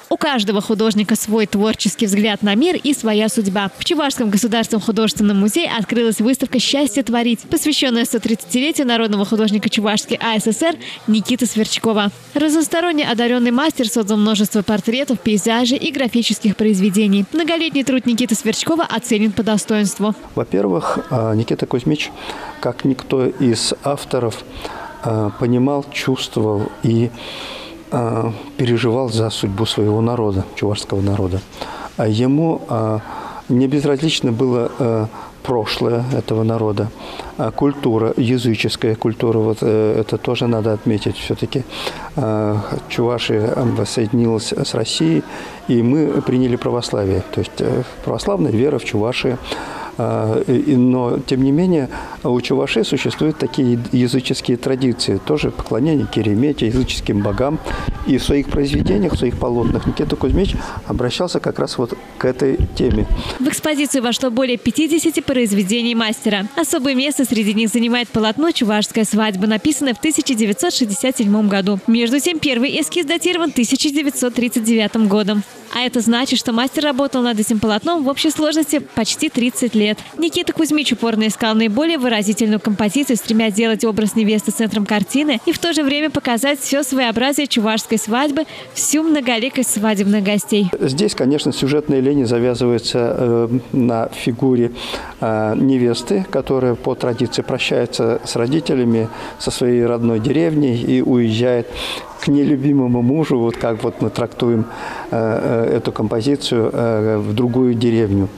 У каждого художника свой творческий взгляд на мир и своя судьба. В Чувашском государственном художественном музее открылась выставка «Счастье творить», посвященная 130-летию народного художника Чувашской АССР Никиты Сверчкова. Разносторонне одаренный мастер создал множество портретов, пейзажей и графических произведений. Многолетний труд Никиты Сверчкова оценен по достоинству. Во-первых, Никита Кузьмич, как никто из авторов, понимал, чувствовал и переживал за судьбу своего народа, чувашского народа. Ему не безразлично было прошлое этого народа, культура, языческая культура, вот это тоже надо отметить. Все-таки Чувашия воссоединилась с Россией, и мы приняли православие, то есть православная вера в Чувашии. Но, тем не менее, у Чувашии существуют такие языческие традиции, тоже поклонение Керемете, языческим богам. И в своих произведениях, в своих полотнах Никита Кузьмич обращался как раз вот к этой теме. В экспозицию вошло более 50 произведений мастера. Особое место среди них занимает полотно «Чувашская свадьба», написанное в 1967 году. Между тем, первый эскиз датирован 1939 годом. А это значит, что мастер работал над этим полотном в общей сложности почти 30 лет. Никита Кузьмич упорно искал наиболее выразительную композицию, стремясь сделать образ невесты центром картины и в то же время показать все своеобразие чувашской свадьбы, всю многоликость свадебных гостей. Здесь, конечно, сюжетная линия завязывается на фигуре невесты, которая по традиции прощается с родителями, со своей родной деревней и уезжает к нелюбимому мужу, вот как вот мы трактуем эту композицию, в другую деревню.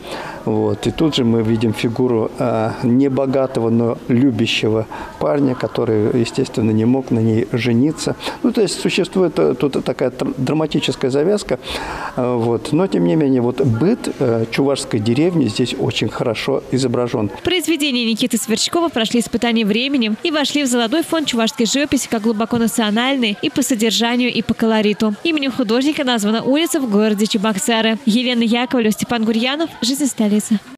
Вот. И тут же мы видим фигуру небогатого, но любящего парня, который, естественно, не мог на ней жениться. Ну, то есть существует тут такая драматическая завязка. Вот. Но, тем не менее, вот быт чувашской деревни здесь очень хорошо изображен. Произведения Никиты Сверчкова прошли испытания временем и вошли в золотой фонд чувашской живописи как глубоко национальные и по содержанию, и по колориту. Именем художника названа улица в городе Чебоксары. Елена Яковлева, Степан Гурьянов. Жизнь столицы.